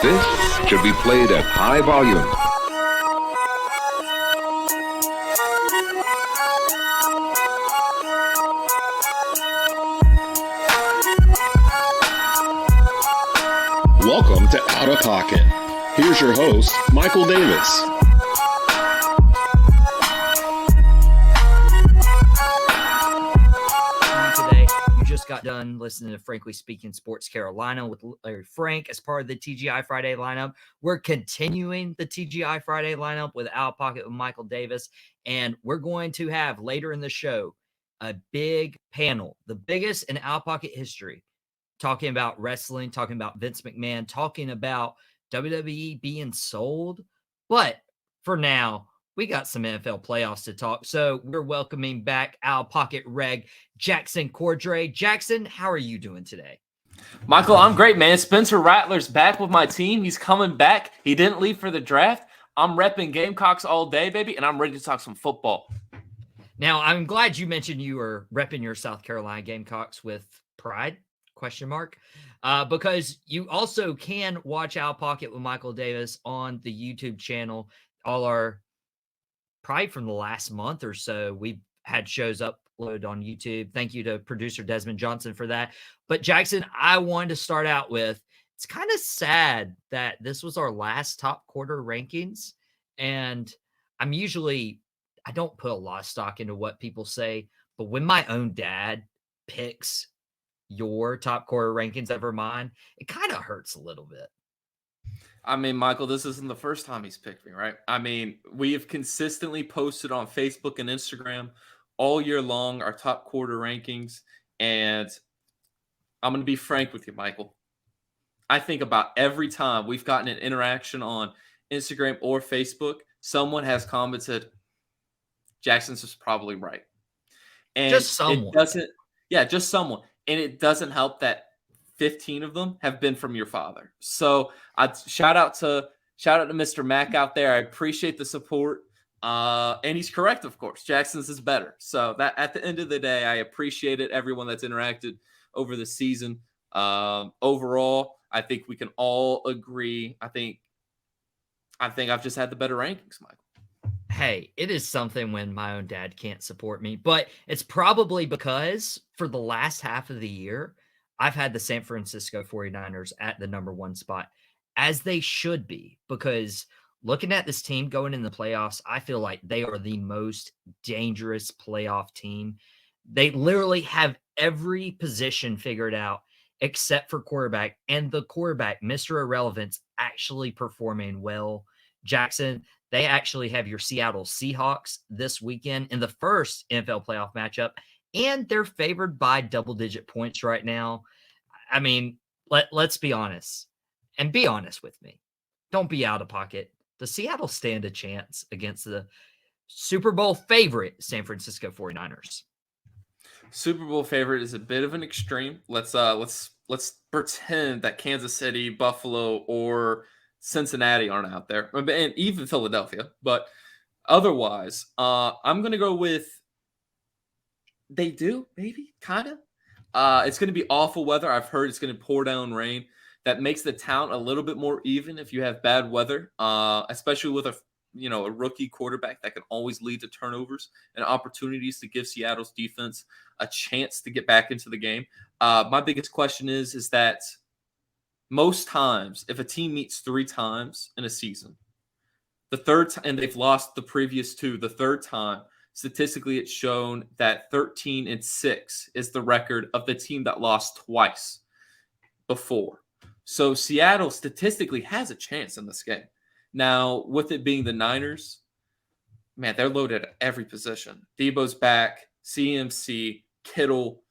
This should be played at high volume. Welcome to Outta Pocket. Here's your host, Michael Davis. Today, you just got done listening to Frankly Speaking Sports Carolina with Larry Frank as part of the TGI Friday lineup. We're continuing the TGI Friday lineup with Outta Pocket with Michael Davis, and we're going to have later in the show a big panel, the biggest in Outta Pocket history, talking about wrestling, talking about Vince McMahon, talking about WWE being sold. But for now, we got some NFL playoffs to talk. So we're welcoming back Outta Pocket Reg Jackson Cordray. Jackson, how are you doing today? Michael, I'm great, man. Spencer Rattler's back with my team. He's coming back. He didn't leave for the draft. I'm repping Gamecocks all day, baby, and I'm ready to talk some football. Now, I'm glad you mentioned you were repping your South Carolina Gamecocks with pride. Because you also can watch Outta Pocket with Michael Davis on the YouTube channel. All our probably from the last month or so, we've had shows uploaded on YouTube. Thank you to producer Desmond Johnson for that. But Jackson, I wanted to start out with, it's kind of sad that this was our last top quarter rankings. And I don't put a lot of stock into what people say, but when my own dad picks your top quarter rankings over mine, it kind of hurts a little bit. I mean, Michael, this isn't the first time he's picked me, right? I mean, we have consistently posted on Facebook and Instagram all year long our top quarter rankings. And I'm going to be frank with you, Michael. I think about every time we've gotten an interaction on Instagram or Facebook, someone has commented, Jackson's was probably right. And just someone. Just someone. And it doesn't help that 15 of them have been from your father. So I shout out to Mr. Mack out there. I appreciate the support. And he's correct, of course. Jackson's is better. So that at the end of the day, I appreciate it. Everyone that's interacted over the season. Overall, I think we can all agree. I think I've just had the better rankings, Michael. Hey, it is something when my own dad can't support me, but it's probably because for the last half of the year, I've had the San Francisco 49ers at the number one spot, as they should be, because looking at this team going in the playoffs, I feel like they are the most dangerous playoff team. They literally have every position figured out except for quarterback, and the quarterback, Mr. Irrelevance, actually performing well. Jackson, they actually have your Seattle Seahawks this weekend in the first NFL playoff matchup, and they're favored by double-digit points right now. I mean, let's be honest, and be honest with me. Don't be out of pocket. Does Seattle stand a chance against the Super Bowl favorite San Francisco 49ers? Super Bowl favorite is a bit of an extreme. Let's pretend that Kansas City, Buffalo, or Cincinnati aren't out there, and even Philadelphia. But otherwise, I'm going to go with they do, maybe, kind of. It's going to be awful weather. I've heard it's going to pour down rain. That makes the town a little bit more even if you have bad weather, especially with a rookie quarterback that can always lead to turnovers and opportunities to give Seattle's defense a chance to get back into the game. My biggest question is that most times, if a team meets 3 times in a season, the third time, and they've lost the previous 2, the third time, statistically it's shown that 13-6 is the record of the team that lost twice before. So Seattle statistically has a chance in this game. Now, with it being the Niners, man, they're loaded at every position. Debo's back, CMC, Kittle.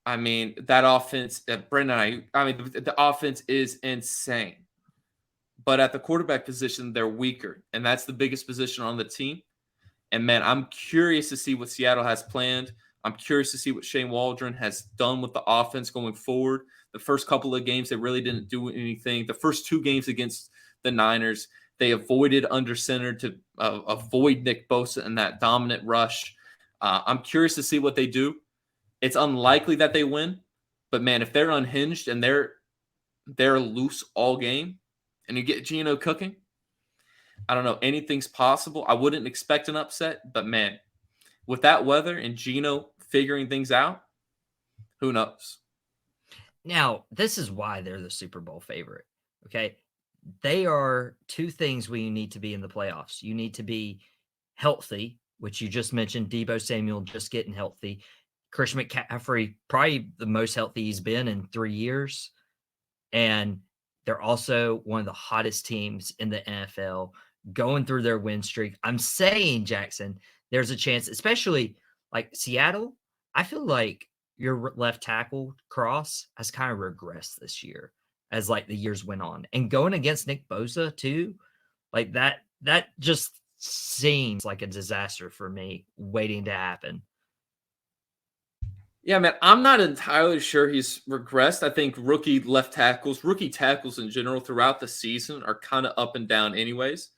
I mean, that offense, the offense is insane. But at the quarterback position, they're weaker, and that's the biggest position on the team. And, man, I'm curious to see what Seattle has planned. I'm curious to see what Shane Waldron has done with the offense going forward. The first couple of games, they really didn't do anything. The first 2 games against the Niners, they avoided under center to avoid Nick Bosa and that dominant rush. I'm curious to see what they do. It's unlikely that they win, but man, if they're unhinged and they're loose all game, and you get Geno cooking, I don't know. Anything's possible. I wouldn't expect an upset, but man, with that weather and Geno figuring things out, who knows? Now, this is why they're the Super Bowl favorite. Okay. They are two things where you need to be in the playoffs. You need to be healthy, which you just mentioned, Deebo Samuel just getting healthy. Christian McCaffrey, probably the most healthy he's been in 3 years. And they're also one of the hottest teams in the NFL going through their win streak. I'm saying, Jackson, there's a chance, especially like Seattle. I feel like your left tackle Cross has kind of regressed this year as like the years went on. And going against Nick Bosa too, like that just seems like a disaster for me waiting to happen. Yeah, man, I'm not entirely sure he's regressed. I think rookie tackles in general throughout the season are kind of up and down anyways.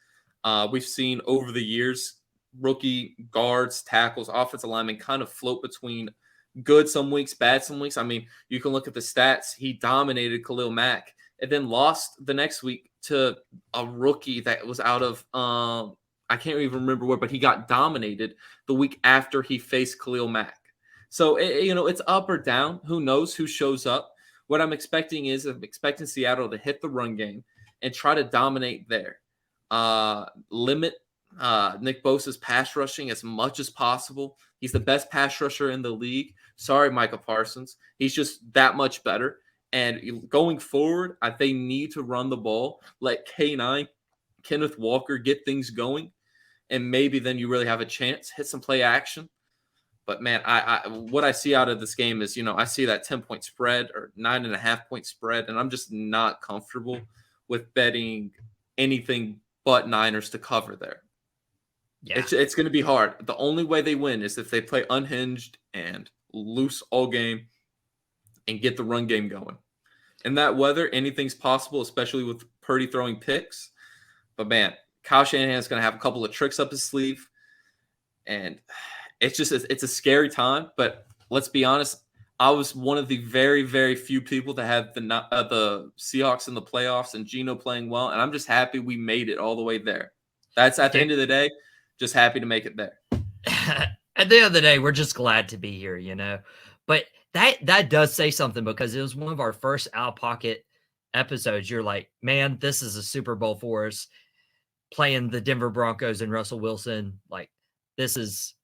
We've seen over the years, rookie guards, tackles, offensive linemen kind of float between good some weeks, bad some weeks. I mean, you can look at the stats. He dominated Khalil Mack and then lost the next week to a rookie that was out of I can't even remember where, but he got dominated the week after he faced Khalil Mack. So, it's up or down. Who knows who shows up? What I'm expecting Seattle to hit the run game and try to dominate there. Limit Nick Bosa's pass rushing as much as possible. He's the best pass rusher in the league. Sorry, Micah Parsons. He's just that much better. And going forward, they need to run the ball. Let K9, Kenneth Walker get things going. And maybe then you really have a chance. Hit some play action. But, man, what I see out of this game is, I see that 10-point spread or 9.5-point spread, and I'm just not comfortable with betting anything but Niners to cover there. Yeah. It's going to be hard. The only way they win is if they play unhinged and loose all game and get the run game going. In that weather, anything's possible, especially with Purdy throwing picks. But, man, Kyle Shanahan's going to have a couple of tricks up his sleeve, and it's a scary time, but let's be honest. I was one of the very, very few people that had the Seahawks in the playoffs and Geno playing well, and I'm just happy we made it all the way there. That's at the end of the day, just happy to make it there. At the end of the day, we're just glad to be here, But that does say something because it was one of our first Out of Pocket episodes. You're like, man, this is a Super Bowl for us. Playing the Denver Broncos and Russell Wilson, like this is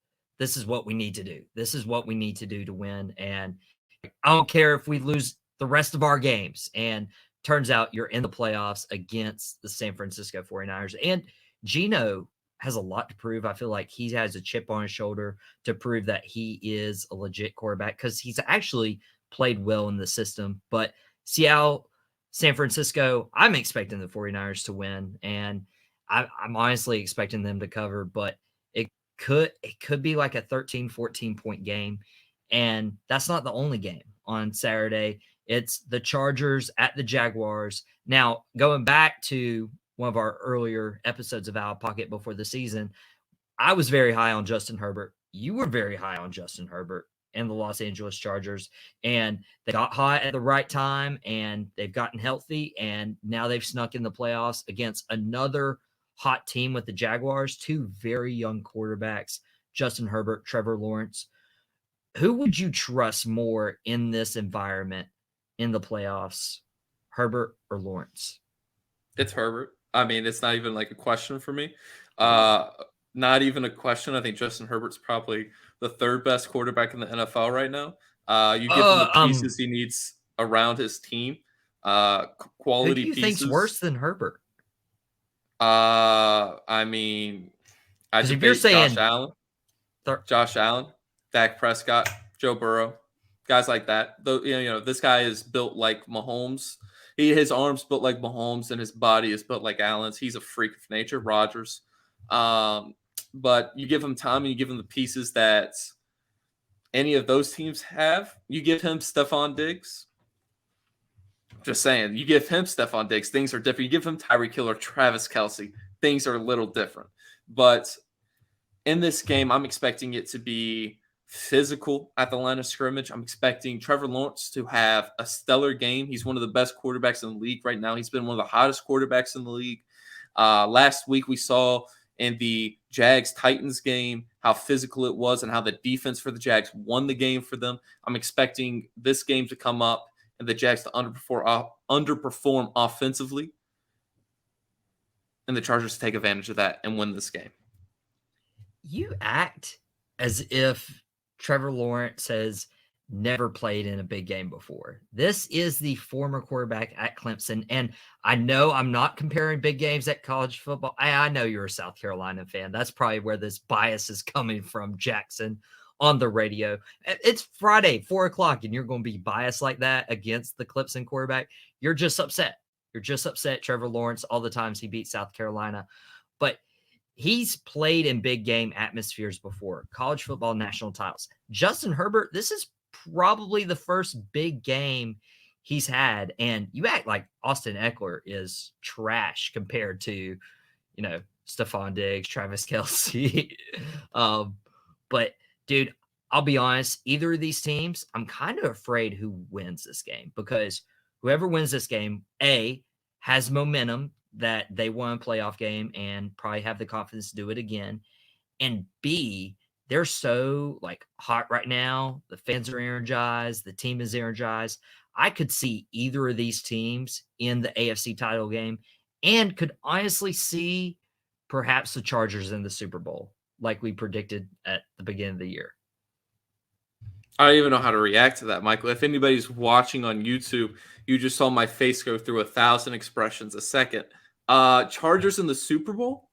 what we need to do. This is what we need to do to win. And I don't care if we lose the rest of our games. And turns out you're in the playoffs against the San Francisco 49ers. And Geno has a lot to prove. I feel like he has a chip on his shoulder to prove that he is a legit quarterback because he's actually played well in the system. But Seattle, San Francisco, I'm expecting the 49ers to win. And I'm honestly expecting them to cover, but it could be like a 13, 14-point game. And that's not the only game on Saturday. It's the Chargers at the Jaguars. Now, going back to one of our earlier episodes of Out of Pocket before the season, I was very high on Justin Herbert. You were very high on Justin Herbert and the Los Angeles Chargers. And they got hot at the right time, and they've gotten healthy, and now they've snuck in the playoffs against another hot team with the Jaguars, two very young quarterbacks, Justin Herbert, Trevor Lawrence. Who would you trust more in this environment in the playoffs, Herbert or Lawrence? It's Herbert. I mean, it's not even like a question for me. Not even a question. I think Justin Herbert's probably the third best quarterback in the NFL right now. You give him the pieces he needs around his team. Quality who do you pieces. Think's worse than Herbert? I mean, I if you're saying Josh Allen, Dak Prescott, Joe Burrow, guys like that. Though this guy is built like Mahomes. His arms built like Mahomes, and his body is built like Allen's. He's a freak of nature, Rodgers. But you give him time and you give him the pieces that any of those teams have. You give him Stephon Diggs. Just saying, you give him Stephon Diggs, things are different. You give him Tyreek Hill or Travis Kelce, things are a little different. But in this game, I'm expecting it to be physical at the line of scrimmage. I'm expecting Trevor Lawrence to have a stellar game. He's one of the best quarterbacks in the league right now. He's been one of the hottest quarterbacks in the league. Last week we saw in the Jags-Titans game how physical it was and how the defense for the Jags won the game for them. I'm expecting this game to come up and the Jags to underperform offensively, and the Chargers to take advantage of that and win this game. You act as if Trevor Lawrence has never played in a big game before. This is the former quarterback at Clemson. And I know I'm not comparing big games at college football. I know you're a South Carolina fan. That's probably where this bias is coming from, Jackson, on the radio. It's Friday, 4:00, and you're going to be biased like that against the Clemson quarterback. You're just upset. You're just upset Trevor Lawrence all the times he beat South Carolina. But he's played in big game atmospheres before, college football national titles. Justin Herbert, this is probably the first big game he's had. And you act like Austin Eckler is trash compared to, Stephon Diggs, Travis Kelce. But, dude, I'll be honest, either of these teams, I'm kind of afraid who wins this game, because whoever wins this game, A, has momentum that they won a playoff game and probably have the confidence to do it again. And B, they're so hot right now. The fans are energized. The team is energized. I could see either of these teams in the AFC title game, and could honestly see perhaps the Chargers in the Super Bowl, like we predicted at the beginning of the year. I don't even know how to react to that, Michael. If anybody's watching on YouTube, you just saw my face go through 1,000 expressions a second. Chargers in the Super Bowl?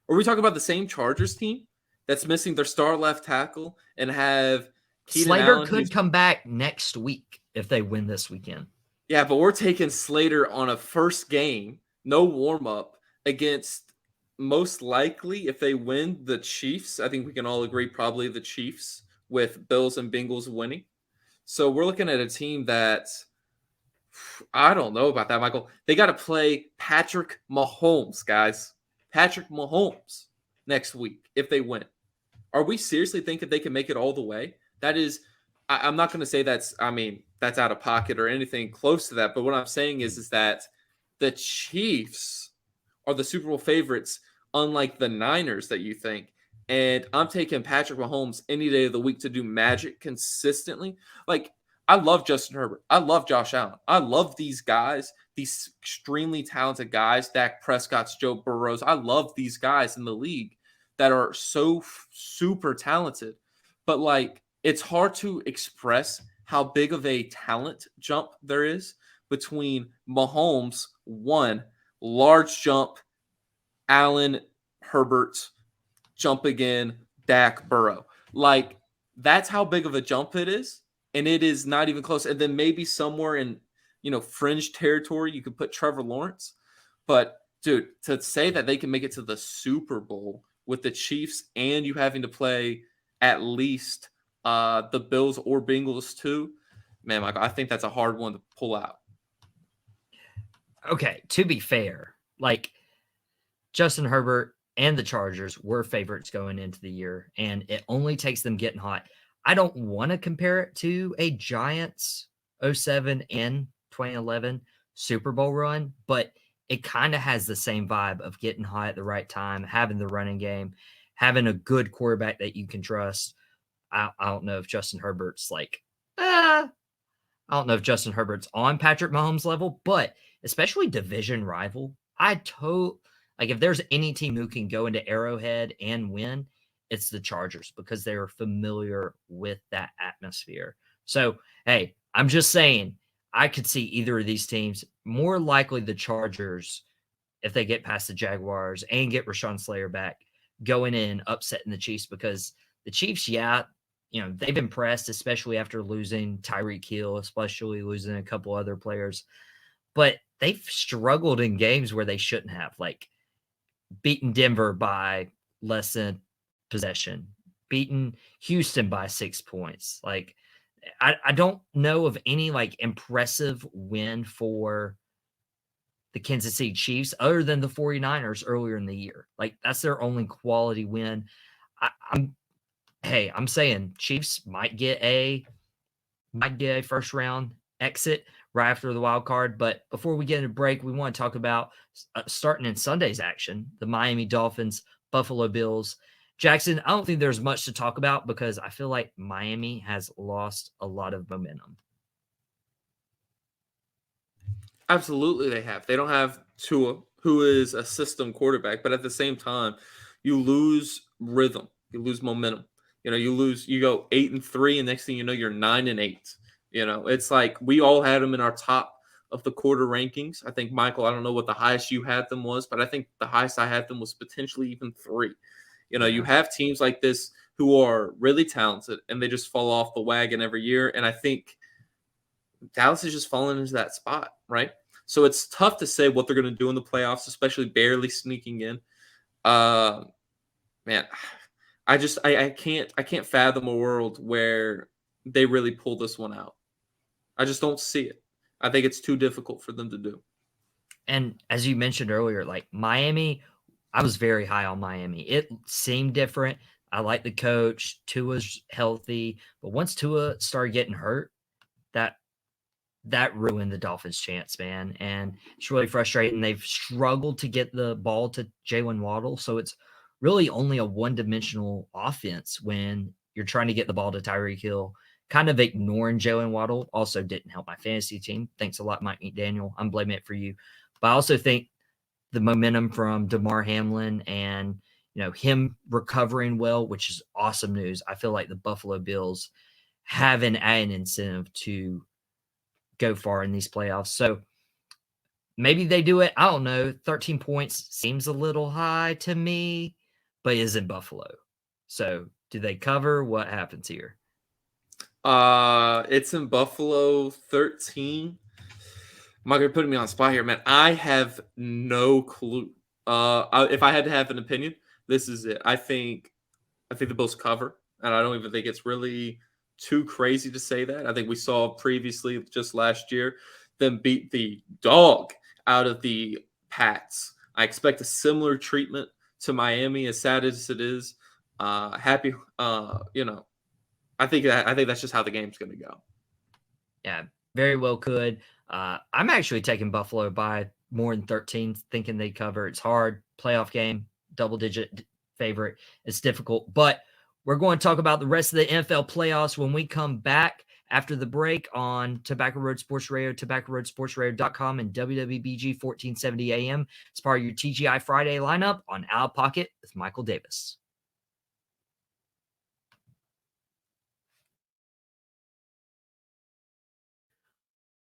Are we talking about the same Chargers team that's missing their star left tackle and have Keenan Slater Allen, could come back next week if they win this weekend. Yeah, but we're taking Slater on a first game, no warm-up, against most likely, if they win, the Chiefs. I think we can all agree probably the Chiefs, with Bills and Bengals winning. So we're looking at a team that, I don't know about that, Michael. They got to play Patrick Mahomes, guys. Patrick Mahomes next week if they win. Are we seriously thinking they can make it all the way? That is, I'm not going to say that's out of pocket or anything close to that. But what I'm saying is that the Chiefs are the Super Bowl favorites, unlike the Niners that you think. And I'm taking Patrick Mahomes any day of the week to do magic consistently. I love Justin Herbert. I love Josh Allen. I love these guys, these extremely talented guys, Dak Prescott's, Joe Burrows. I love these guys in the league that are so super talented. But, it's hard to express how big of a talent jump there is between Mahomes, one, large jump, Allen, Herbert, jump again, Dak, Burrow. That's how big of a jump it is, and it is not even close. And then maybe somewhere in, fringe territory, you could put Trevor Lawrence. But, dude, to say that they can make it to the Super Bowl with the Chiefs and you having to play at least the Bills or Bengals too, man, Michael, I think that's a hard one to pull out. Okay, to be fair, Justin Herbert and the Chargers were favorites going into the year, and it only takes them getting hot. I don't want to compare it to a Giants 2007 and 2011 Super Bowl run, but it kind of has the same vibe of getting hot at the right time, having the running game, having a good quarterback that you can trust. I don't know if Justin Herbert's I don't know if Justin Herbert's on Patrick Mahomes level, but especially division rival, if there's any team who can go into Arrowhead and win, it's the Chargers, because they are familiar with that atmosphere. So, hey, I'm just saying, I could see either of these teams, more likely the Chargers, if they get past the Jaguars and get Rashawn Slater back, going in, upsetting the Chiefs, because the Chiefs, they've impressed, especially after losing Tyreek Hill, especially losing a couple other players. But they've struggled in games where they shouldn't have, beaten Denver by less than possession, beaten Houston by 6 points. I don't know of any impressive win for the Kansas City Chiefs other than the 49ers earlier in the year. That's their only quality win. hey, I'm saying Chiefs might get a first round exit right after the wild card. But before we get into break, we want to talk about starting in Sunday's action, the Miami Dolphins, Buffalo Bills. Jackson, I don't think there's much to talk about because I feel like Miami has lost a lot of momentum. Absolutely, they have. They don't have Tua, who is a system quarterback, but at the same time, you lose rhythm, you lose momentum. You go 8-3, and next thing you know, you're 9-8. It's like we all had them in our top of the quarter rankings. I think, Michael, I don't know what the highest you had them was, but I think the highest I had them was potentially even 3. You have teams like this who are really talented, and they just fall off the wagon every year. And I think Dallas is just falling into that spot, right? So it's tough to say what they're going to do in the playoffs, especially barely sneaking in. Man, I can't fathom a world where they really pull this one out. I just don't see it. I think it's too difficult for them to do. And as you mentioned earlier, like Miami, I was very high on Miami. It seemed different. I like the coach. Tua's healthy, but once Tua started getting hurt, that ruined the Dolphins' chance, man. And it's really frustrating. They've struggled to get the ball to Jalen Waddle. So it's really only a one-dimensional offense when you're trying to get the ball to Tyreek Hill. Kind of ignoring Jalen Waddle also didn't help my fantasy team. Thanks a lot, Mike McDaniel. I'm blaming it for you. But I also think the momentum from DeMar Hamlin and him recovering well, which is awesome news. I feel like the Buffalo Bills have an added incentive to go far in these playoffs. So maybe they do it. I don't know. 13 points seems a little high to me, but is in Buffalo. So do they cover? What happens here? It's in Buffalo 13. Mike, you're putting me on the spot here, man. I have no clue. If I had to have an opinion, this is it. I think the Bills cover, and I don't even think it's really too crazy to say that. I think we saw previously just last year them beat the dog out of the Pats. I expect a similar treatment to Miami, as sad as it is. I think that's just how the game's going to go. Yeah, very well could. I'm actually taking Buffalo by more than 13, thinking they cover. It's hard. Playoff game, double-digit favorite. It's difficult. But we're going to talk about the rest of the NFL playoffs when we come back after the break on Tobacco Road Sports Radio, TobaccoRoadSportsRadio.com, and WWBG 1470 AM. It's part of your TGI Friday lineup on Out of Pocket with Michael Davis.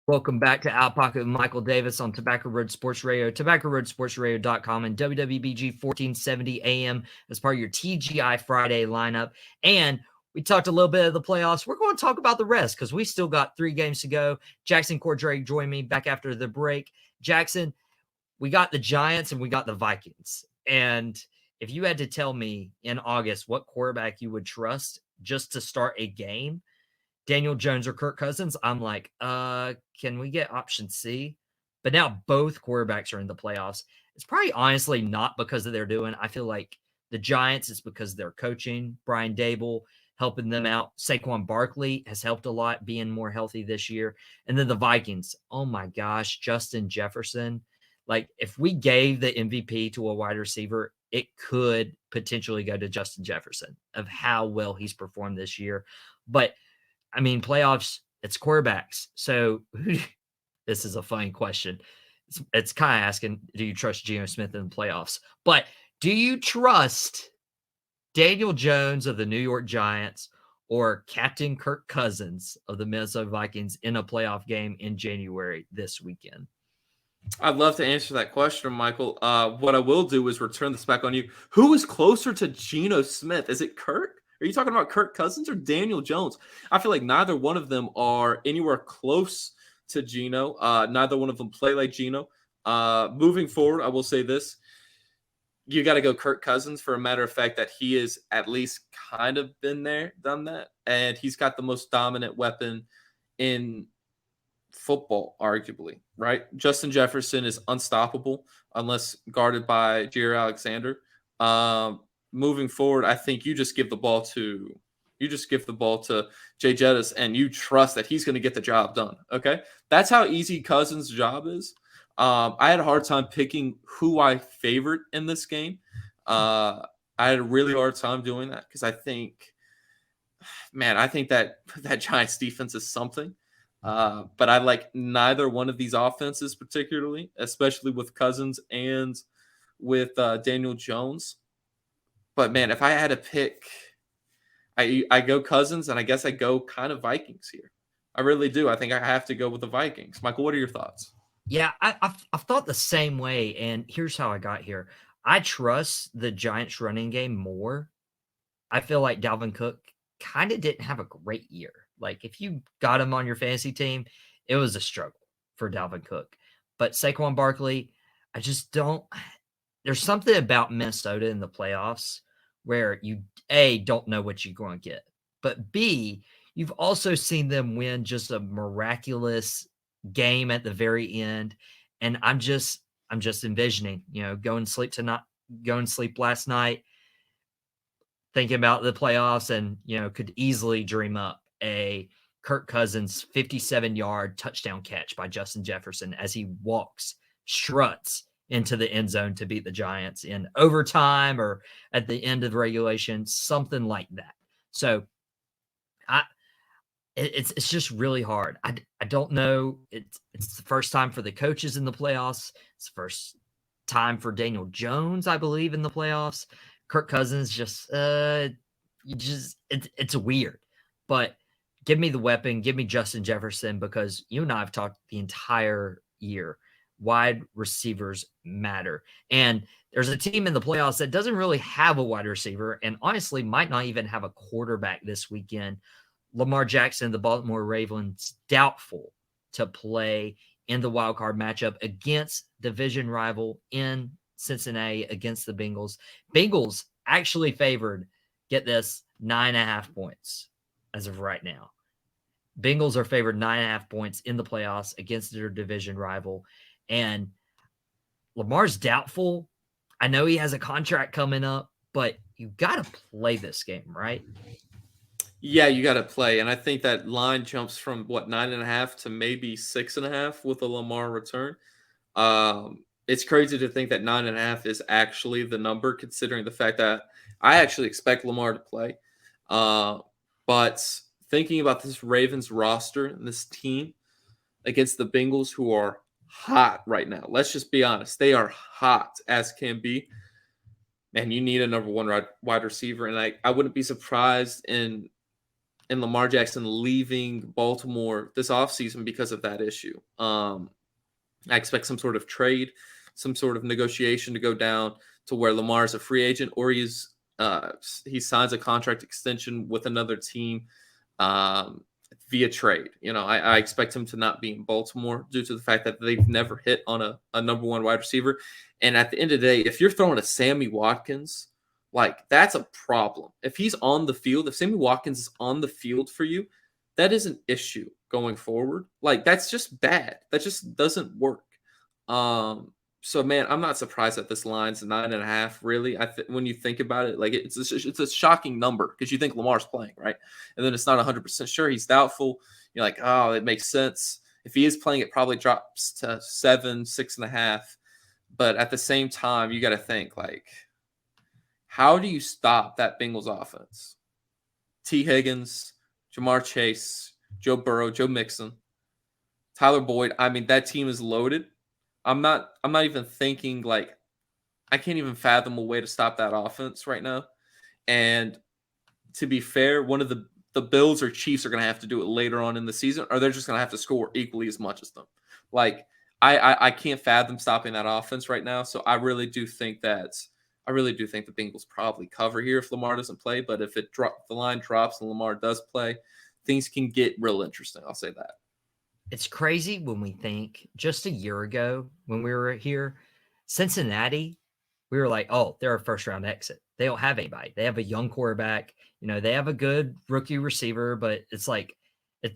Welcome back to Out Pocket with Michael Davis on Tobacco Road Sports Radio, TobaccoRoadSportsRadio.com, and WWBG 1470 AM as part of your TGI Friday lineup. And we talked a little bit of the playoffs. We're going to talk about the rest because we still got 3 games to go. Jackson Cordray joined me back after the break. Jackson, we got the Giants and we got the Vikings. And if you had to tell me in August what quarterback you would trust just to start a game, Daniel Jones or Kirk Cousins, I'm like, can we get option C? But now both quarterbacks are in the playoffs. It's probably honestly not because of their doing. I feel like the Giants is because they're coaching. Brian Dable helping them out. Saquon Barkley has helped a lot being more healthy this year. And then the Vikings, oh my gosh, Justin Jefferson. Like if we gave the MVP to a wide receiver, it could potentially go to Justin Jefferson of how well he's performed this year. But I mean, playoffs, it's quarterbacks. So this is a funny question. It's kind of asking, do you trust Geno Smith in the playoffs? But do you trust Daniel Jones of the New York Giants or Captain Kirk Cousins of the Minnesota Vikings in a playoff game in January this weekend? I'd love to answer that question, Michael. What I will do is return this back on you. Who is closer to Geno Smith? Is it Kirk? Are you talking about Kirk Cousins or Daniel Jones? I feel like neither one of them are anywhere close to Geno. Neither one of them play like Geno. Moving forward, I will say this. You got to go Kirk Cousins for a matter of fact that he has at least kind of been there, done that. And he's got the most dominant weapon in football, arguably, right? Justin Jefferson is unstoppable unless guarded by Jair Alexander. Moving forward, I think you just give the ball to You just give the ball to Jay Jettis and you trust that he's going to get the job done. Okay. That's how easy Cousins' job is. I had a hard time picking who I favored in this game. I had a really hard time doing that because I think that Giants defense is something. But I like neither one of these offenses particularly, especially with Cousins and with Daniel Jones. But man, if I had to pick, I go Cousins, and I guess I go kind of Vikings here. I really do. I think I have to go with the Vikings. Michael, what are your thoughts? Yeah, I've thought the same way, and here's how I got here. I trust the Giants running game more. I feel like Dalvin Cook kind of didn't have a great year. Like, if you got him on your fantasy team, it was a struggle for Dalvin Cook. But Saquon Barkley, I just don't – there's something about Minnesota in the playoffs where you, A, don't know what you're going to get. But, B, you've also seen them win just a miraculous game at the very end. And I'm just envisioning, going to sleep last night, thinking about the playoffs, and, could easily dream up a Kirk Cousins 57-yard touchdown catch by Justin Jefferson as he struts into the end zone to beat the Giants in overtime or at the end of the regulation, something like that. So it's just really hard. I don't know. It's the first time for the coaches in the playoffs. It's the first time for Daniel Jones, I believe, in the playoffs. Kirk Cousins it's weird. But give me the weapon. Give me Justin Jefferson, because you and I have talked the entire year. Wide receivers matter. And there's a team in the playoffs that doesn't really have a wide receiver and honestly might not even have a quarterback this weekend. Lamar Jackson, the Baltimore Ravens, doubtful to play in the wildcard matchup against division rival in Cincinnati against the Bengals. Bengals actually favored, get this, 9.5 points as of right now. Bengals are favored 9.5 points in the playoffs against their division rival. And Lamar's doubtful. I know he has a contract coming up, but you got to play this game, right? Yeah, you got to play. And I think that line jumps from 9.5 to maybe 6.5 with a Lamar return. It's crazy to think that 9.5 is actually the number, considering the fact that I actually expect Lamar to play. But thinking about this Ravens roster and this team against the Bengals, who are hot right now, let's just be honest, they are hot as can be. Man, you need a number one wide receiver, and I wouldn't be surprised in Lamar Jackson leaving Baltimore this offseason because of that issue. I expect some sort of trade, some sort of negotiation to go down to where Lamar is a free agent, or he signs a contract extension with another team via trade. I expect him to not be in Baltimore due to the fact that they've never hit on a number one wide receiver. And at the end of the day, if you're throwing a Sammy Watkins, that's a problem. If he's on the field, if Sammy Watkins is on the field for you, that is an issue going forward. That's just bad. That just doesn't work. So man, I'm not surprised that this line's 9.5. Really, when you think about it, it's a shocking number because you think Lamar's playing, right? And then it's not 100% sure. He's doubtful. You're like, oh, it makes sense. If he is playing, it probably drops to 7, 6.5. But at the same time, you got to think how do you stop that Bengals offense? T. Higgins, Jamar Chase, Joe Burrow, Joe Mixon, Tyler Boyd. I mean, that team is loaded. I'm not even thinking I can't even fathom a way to stop that offense right now. And to be fair, one of the Bills or Chiefs are going to have to do it later on in the season, or they're just going to have to score equally as much as them. I can't fathom stopping that offense right now. So I really do think the Bengals probably cover here if Lamar doesn't play. But if the line drops and Lamar does play, things can get real interesting. I'll say that. It's crazy when we think just a year ago when we were here, Cincinnati, we were like, oh, they're a first-round exit. They don't have anybody. They have a young quarterback. They have a good rookie receiver, but it's it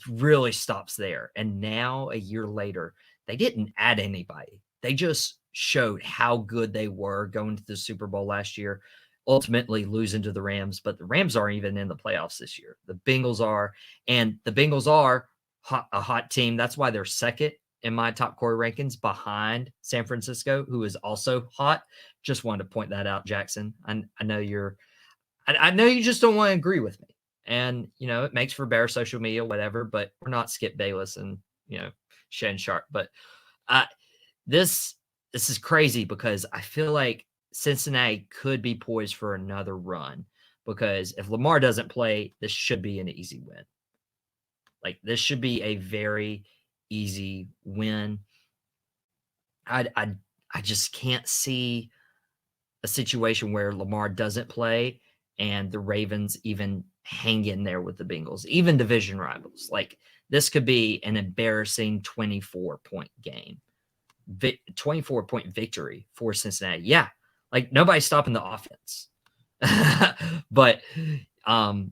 really stops there. And now, a year later, they didn't add anybody. They just showed how good they were going to the Super Bowl last year. ultimately losing to the Rams, but the Rams aren't even in the playoffs this year. The Bengals are, and the Bengals are a hot team. That's why they're second in my top core rankings behind San Francisco, who is also hot. Just wanted to point that out, Jackson. I know I know you just don't want to agree with me. And, it makes for better social media, whatever, but we're not Skip Bayless and, Shannon Sharp. But this is crazy because I feel like Cincinnati could be poised for another run because if Lamar doesn't play, this should be an easy win. Like, this should be a very easy win. I just can't see a situation where Lamar doesn't play and the Ravens even hang in there with the Bengals, even division rivals. Like, this could be an embarrassing 24-point game, 24-point victory for Cincinnati. Yeah, like nobody's stopping the offense. But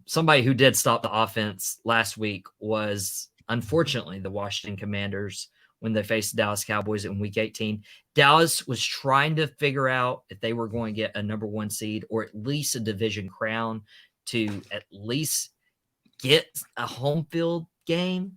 somebody who did stop the offense last week was, unfortunately, the Washington Commanders when they faced the Dallas Cowboys in Week 18. Dallas was trying to figure out if they were going to get a number 1 seed or at least a division crown to at least get a home field game,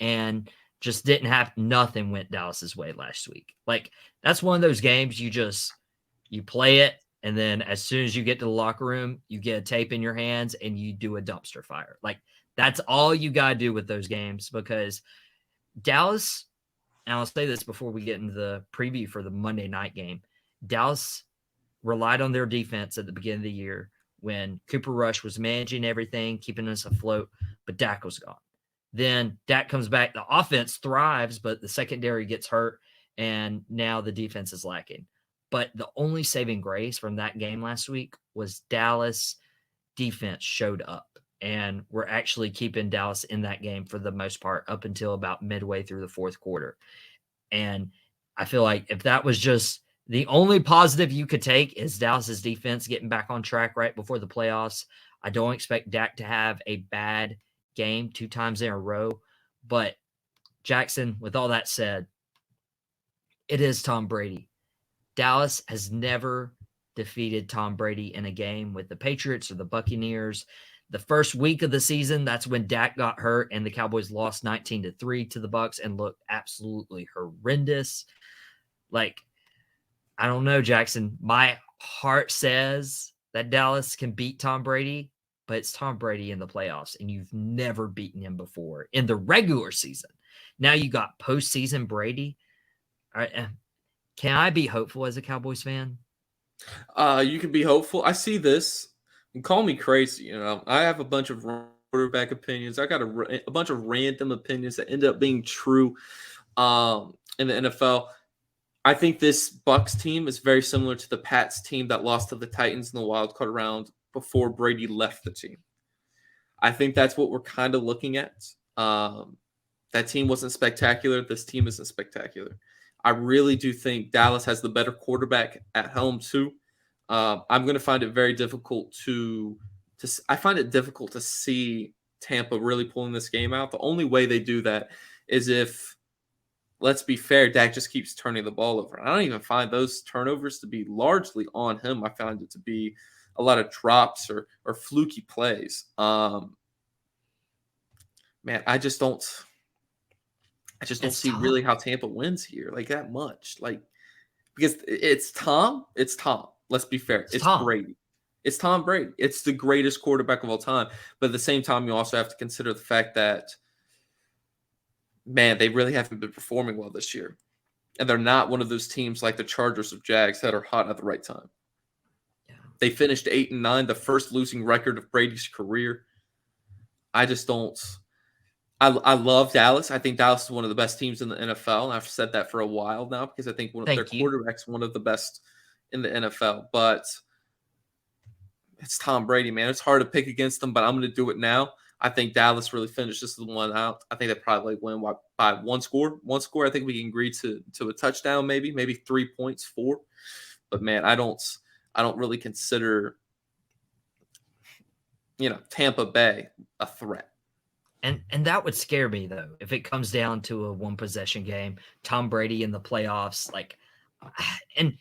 and just didn't have nothing went Dallas's way last week. Like, that's one of those games you play it, and then as soon as you get to the locker room, you get a tape in your hands and you do a dumpster fire. Like, that's all you got to do with those games because Dallas, and I'll say this before we get into the preview for the Monday night game, Dallas relied on their defense at the beginning of the year when Cooper Rush was managing everything, keeping us afloat, but Dak was gone. Then Dak comes back. The offense thrives, but the secondary gets hurt, and now the defense is lacking. But the only saving grace from that game last week was Dallas defense showed up, and we're actually keeping Dallas in that game for the most part up until about midway through the fourth quarter. And I feel like if that was just the only positive you could take is Dallas's defense getting back on track right before the playoffs. I don't expect Dak to have a bad game 2 times in a row. But Jackson, with all that said, it is Tom Brady. Dallas has never defeated Tom Brady in a game with the Patriots or the Buccaneers. The first week of the season, that's when Dak got hurt and the Cowboys lost 19-3 to the Bucs and looked absolutely horrendous. Like, I don't know, Jackson. My heart says that Dallas can beat Tom Brady, but it's Tom Brady in the playoffs, and you've never beaten him before in the regular season. Now you got postseason Brady. All right, can I be hopeful as a Cowboys fan? You can be hopeful. I see this. And call me crazy. I have a bunch of quarterback opinions. I got a bunch of random opinions that end up being true in the NFL. I think this Bucs team is very similar to the Pats team that lost to the Titans in the wild card round before Brady left the team. I think that's what we're kind of looking at. That team wasn't spectacular. This team isn't spectacular. I really do think Dallas has the better quarterback at home too. I'm going to find it very difficult I find it difficult to see Tampa really pulling this game out. The only way they do that is if, let's be fair, Dak just keeps turning the ball over. I don't even find those turnovers to be largely on him. I found it to be a lot of drops or fluky plays. Man, I just don't see really how Tampa wins here like that much. Like, because it's Tom. Let's be fair. It's Brady. It's Tom Brady. It's the greatest quarterback of all time. But at the same time, you also have to consider the fact that, man, they really haven't been performing well this year. And they're not one of those teams like the Chargers or Jags that are hot at the right time. Yeah. They finished 8-9, the first losing record of Brady's career. I just don't. I love Dallas. I think Dallas is one of the best teams in the NFL. And I've said that for a while now because I think one of their quarterbacks one of the best in the NFL. But it's Tom Brady, man. It's hard to pick against them, but I'm going to do it now. I think Dallas really finishes the one out. I think they probably win by one score. One score, I think we can agree to a touchdown, maybe 3 points, 4. But man, I don't really consider Tampa Bay a threat. And that would scare me though if it comes down to a 1 possession game. Tom Brady in the playoffs, and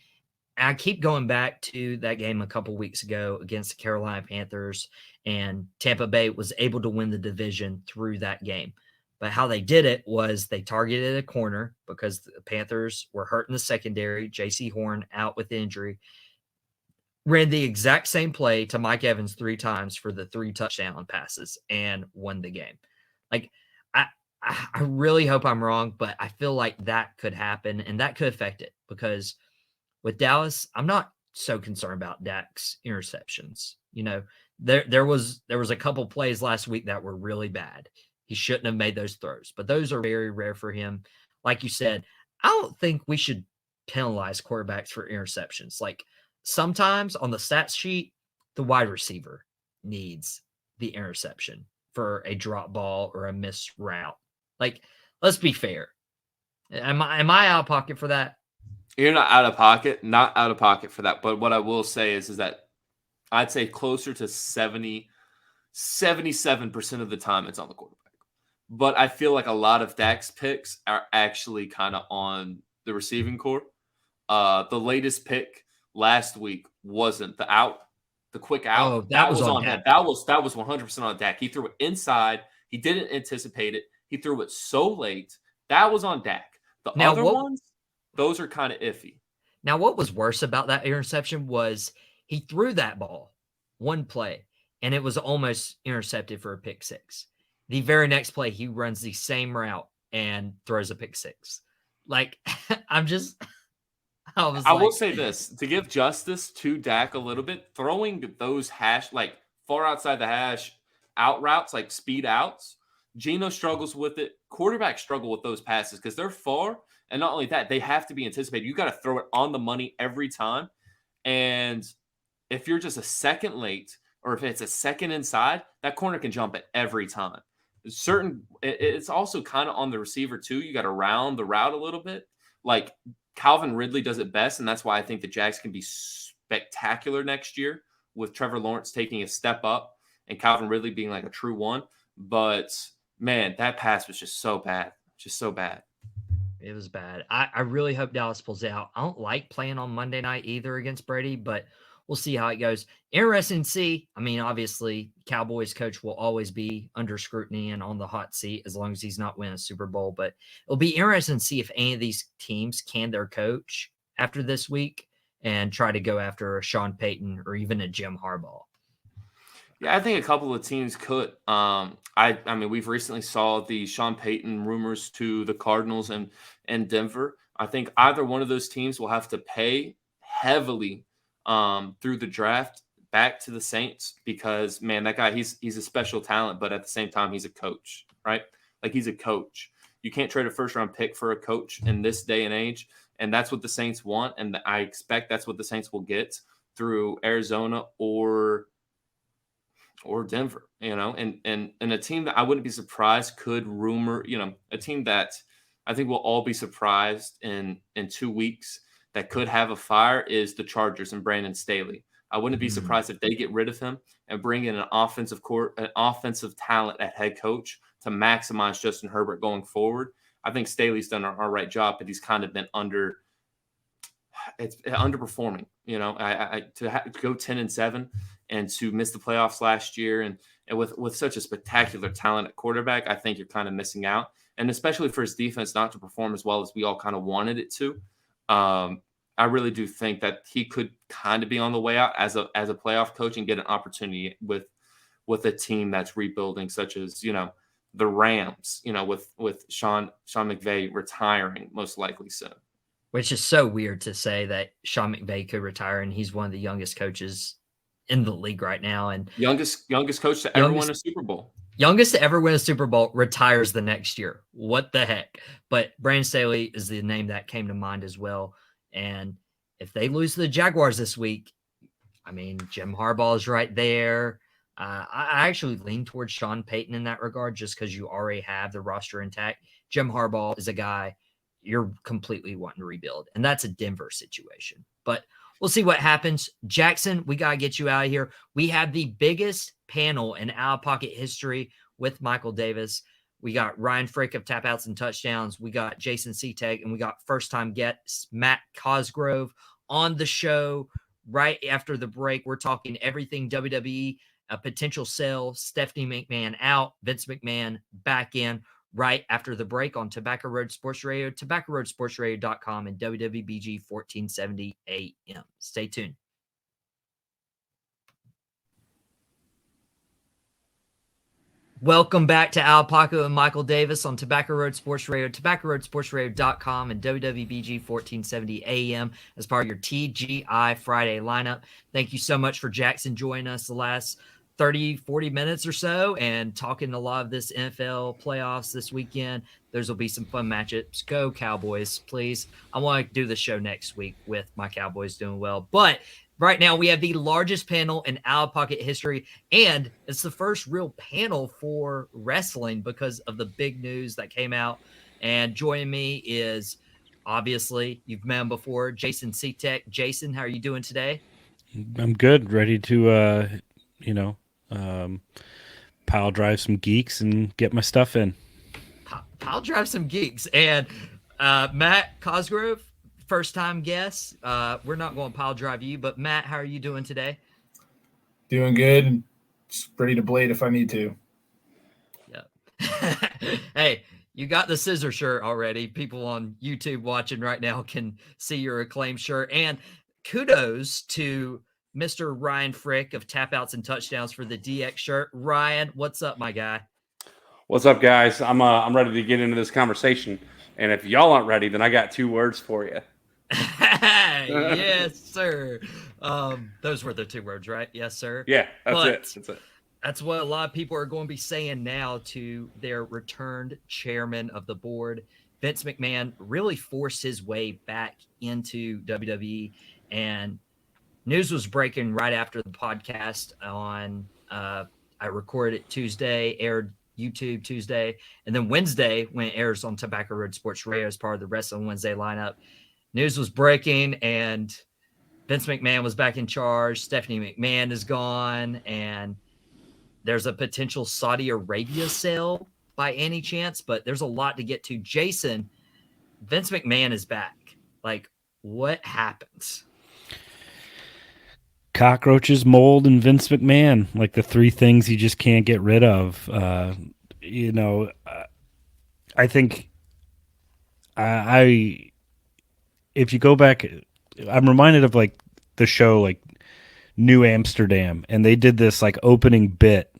I keep going back to that game a couple weeks ago against the Carolina Panthers, and Tampa Bay was able to win the division through that game. But how they did it was they targeted a corner because the Panthers were hurt in the secondary. J.C. Horn out with injury. Ran the exact same play to Mike Evans 3 times for the 3 touchdown passes and won the game. Like, I really hope I'm wrong, but I feel like that could happen and that could affect it because with Dallas, I'm not so concerned about Dak's interceptions. You know, there was a couple plays last week that were really bad. He shouldn't have made those throws, but those are very rare for him. Like you said, I don't think we should penalize quarterbacks for interceptions. Like sometimes on the stats sheet, the wide receiver needs the interception for a drop ball or a missed route. Like, let's be fair. Am I out of pocket for that? You're not out of pocket for that. But what I will say is that I'd say closer to 77% of the time it's on the quarterback. But I feel like a lot of Dak's picks are actually kind of on the receiving core. The latest pick last week wasn't the quick out. Oh, that was on Dak. Dak. That was 100% on Dak. He threw it inside. He didn't anticipate it. He threw it so late. That was on Dak. The other ones, those are kind of iffy. Now, what was worse about that interception was he threw that ball one play, and it was almost intercepted for a pick 6. The very next play, he runs the same route and throws a pick 6. Like, I will say this, to give justice to Dak a little bit, throwing those far outside the hash out routes, like speed outs, Geno struggles with it. Quarterbacks struggle with those passes because they're far. And not only that, they have to be anticipated. You got to throw it on the money every time. And if you're just a second late or if it's a second inside, that corner can jump it every time. It's also kind of on the receiver too. You got to round the route a little bit. Like Calvin Ridley does it best. And that's why I think the Jags can be spectacular next year with Trevor Lawrence taking a step up and Calvin Ridley being like a true one. But man, that pass was just so bad. Just so bad. It was bad. I really hope Dallas pulls out. I don't like playing on Monday night either against Brady, but we'll see how it goes. Interesting to see. I mean, obviously, Cowboys coach will always be under scrutiny and on the hot seat as long as he's not winning a Super Bowl. But it'll be interesting to see if any of these teams can their coach after this week and try to go after a Sean Payton or even a Jim Harbaugh. Yeah, I think a couple of teams could. I mean, we've recently saw the Sean Payton rumors to the Cardinals and Denver. I think either one of those teams will have to pay heavily through the draft back to the Saints because, man, that guy, he's a special talent, but at the same time, he's a coach, right? Like, he's a coach. You can't trade a first-round pick for a coach in this day and age, and that's what the Saints want, and I expect that's what the Saints will get through Arizona or Denver, and a team that I wouldn't be surprised could rumor, a team that I think we'll all be surprised in 2 weeks that could have a fire is the Chargers and Brandon Staley. I wouldn't be surprised if they get rid of him and bring in an offensive talent at head coach to maximize Justin Herbert going forward. I think Staley's done an all right job, but he's kind of been underperforming. To go 10-7 and to miss the playoffs last year and with such a spectacular talent at quarterback, I think you're kind of missing out. And especially for his defense not to perform as well as we all kind of wanted it to. I really do think that he could kind of be on the way out as a playoff coach and get an opportunity with a team that's rebuilding, such as, the Rams, with Sean McVay retiring most likely soon. Which is so weird to say that Sean McVay could retire, and he's one of the youngest coaches in the league right now. And youngest coach to ever win a Super Bowl. Youngest to ever win a Super Bowl retires the next year. What the heck? But Brandon Staley is the name that came to mind as well. And if they lose to the Jaguars this week, I mean, Jim Harbaugh is right there. I actually lean towards Sean Payton in that regard just because you already have the roster intact. Jim Harbaugh is a guy you're completely wanting to rebuild, and that's a Denver situation. But we'll see what happens. Jackson, we got to get you out of here. We have the biggest panel in out-of-pocket history with Michael Davis. We got Ryan Frick of Tapouts and Touchdowns. We got Jason Sitek, and we got first-time guest Matt Cosgrove on the show right after the break. We're talking everything WWE, a potential sale, Stephanie McMahon out, Vince McMahon back in right after the break on Tobacco Road Sports Radio, tobaccoroadsportsradio.com, and WWBG 1470 AM. Stay tuned. Welcome back to Al Paco and Michael Davis on Tobacco Road Sports Radio, tobaccoroadsportsradio.com, and WWBG 1470 AM as part of your TGI Friday lineup. Thank you so much for Jackson joining us the last 30, 40 minutes or so and talking a lot of this NFL playoffs this weekend. There's will be some fun matchups. Go Cowboys, please. I want to do the show next week with my Cowboys doing well. But right now we have the largest panel in Out of Pocket history, and it's the first real panel for wrestling because of the big news that came out. And joining me is, obviously, you've met him before, Jason Sitek. Jason, how are you doing today? I'm good. Ready to, pile drive some geeks and get my stuff in. Pile drive some geeks. And Matt Cosgrove, first-time guest. We're not going to pile drive you, but Matt, how are you doing today? Doing good. Just ready to blade if I need to. Yeah. Hey, you got the scissor shirt already. People on YouTube watching right now can see your acclaimed shirt. And kudos to Mr. Ryan Frick of Tapouts and Touchdowns for the DX shirt. Ryan, what's up, my guy? What's up, guys? I'm ready to get into this conversation. And if y'all aren't ready, then I got 2 words for you. Yes, sir. Those were the 2 words, right? Yes, sir. Yeah, that's it. That's what a lot of people are going to be saying now to their returned chairman of the board. Vince McMahon really forced his way back into WWE, and news was breaking right after the podcast on I recorded it Tuesday, aired YouTube Tuesday, and then Wednesday when it airs on Tobacco Road Sports Radio as part of the Wrestling Wednesday lineup. News was breaking, and Vince McMahon was back in charge. Stephanie McMahon is gone, and there's a potential Saudi Arabia sale by any chance, but there's a lot to get to. Jason, Vince McMahon is back. Like, what happens? Cockroaches, mold, and Vince McMahon, like the 3 things you just can't get rid of. I think if you go back, I'm reminded of like the show, like New Amsterdam, and they did this like opening bit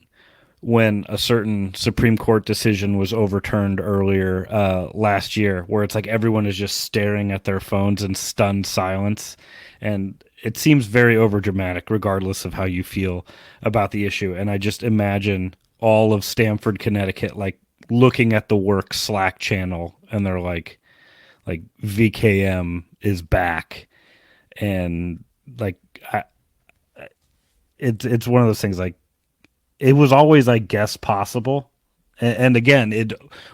when a certain Supreme Court decision was overturned earlier last year, where it's like everyone is just staring at their phones in stunned silence. And it seems very overdramatic, regardless of how you feel about the issue. And I just imagine all of Stamford, Connecticut, like looking at the work Slack channel, and they're like VKM is back. And like, it's one of those things, like, it was always, I guess, possible. And again,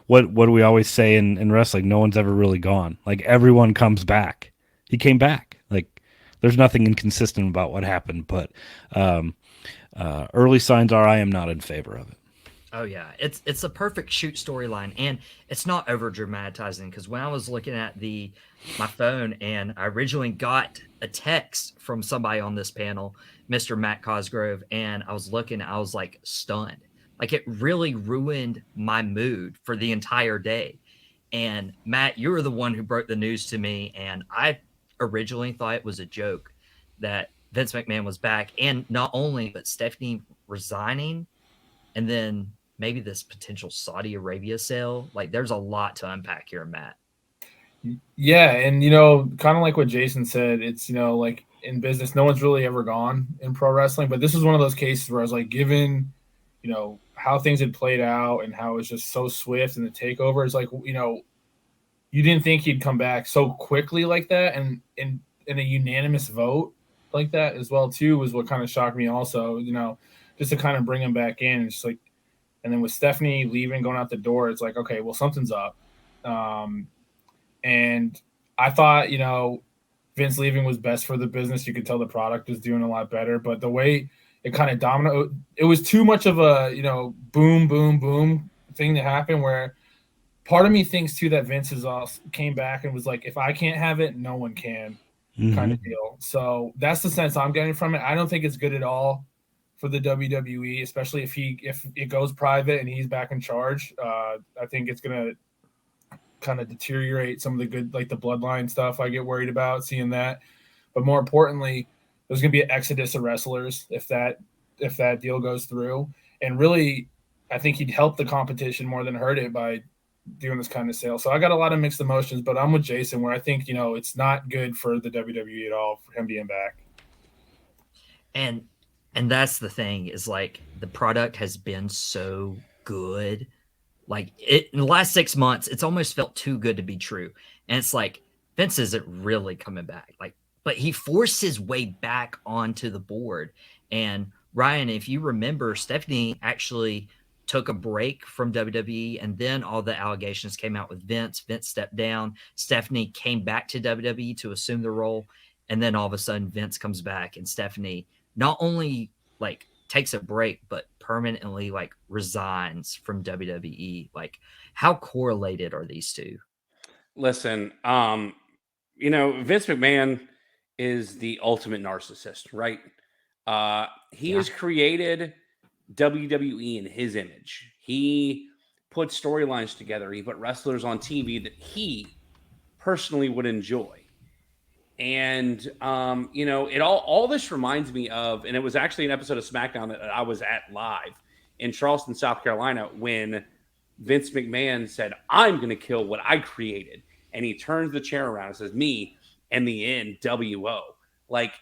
what do we always say in wrestling? No one's ever really gone. Like, everyone comes back. He came back. Like, there's nothing inconsistent about what happened, but early signs are I am not in favor of it. Oh yeah, it's a perfect shoot storyline, and it's not over dramatizing, because when I was looking at my phone and I originally got a text from somebody on this panel, Mr. Matt Cosgrove, and I was looking, I was like stunned. Like, it really ruined my mood for the entire day. And Matt, you were the one who broke the news to me, and I originally thought it was a joke that Vince McMahon was back, and not only, but Stephanie resigning, and then maybe this potential Saudi Arabia sale. Like, there's a lot to unpack here, Matt. Yeah, and kind of like what Jason said, it's like in business, no one's really ever gone in pro wrestling, but this was one of those cases where I was like, given how things had played out and how it was just so swift, and the takeover is like, you didn't think he'd come back so quickly like that, and in a unanimous vote like that as well too was what kind of shocked me also, just to kind of bring him back in. It's like, and then with Stephanie leaving, going out the door, it's like, okay, well, something's up. And I thought, Vince leaving was best for the business. You could tell the product was doing a lot better, but the way it kind of dominoed, it was too much of a, boom, boom, boom thing to happen, where part of me thinks too that Vince came back and was like, if I can't have it, no one can. kind of deal. So that's the sense I'm getting from it. I don't think it's good at all for the WWE, especially if it goes private and he's back in charge. I think it's gonna kind of deteriorate some of the good, like the bloodline stuff. I get worried about seeing that, but more importantly, there's gonna be an exodus of wrestlers if that deal goes through. And really, I think he'd help the competition more than hurt it by doing this kind of sale. So I got a lot of mixed emotions, but I'm with Jason where I think, it's not good for the WWE at all for him being back. And that's the thing is like the product has been so good. Like in the last 6 months, it's almost felt too good to be true. And it's like Vince isn't really coming back. But he forced his way back onto the board. And Ryan, if you remember, Stephanie actually took a break from WWE, and then all the allegations came out with Vince. Vince stepped down. Stephanie came back to WWE to assume the role, and then all of a sudden Vince comes back, and Stephanie not only like takes a break, but permanently like resigns from WWE. Like, how correlated are these two? Listen, Vince McMahon is the ultimate narcissist, right? He has created WWE in his image. He put storylines together. He put wrestlers on TV that he personally would enjoy. And, all this reminds me of, and it was actually an episode of SmackDown that I was at live in Charleston, South Carolina, when Vince McMahon said, "I'm going to kill what I created." And he turns the chair around and says, "Me and the NWO." Like,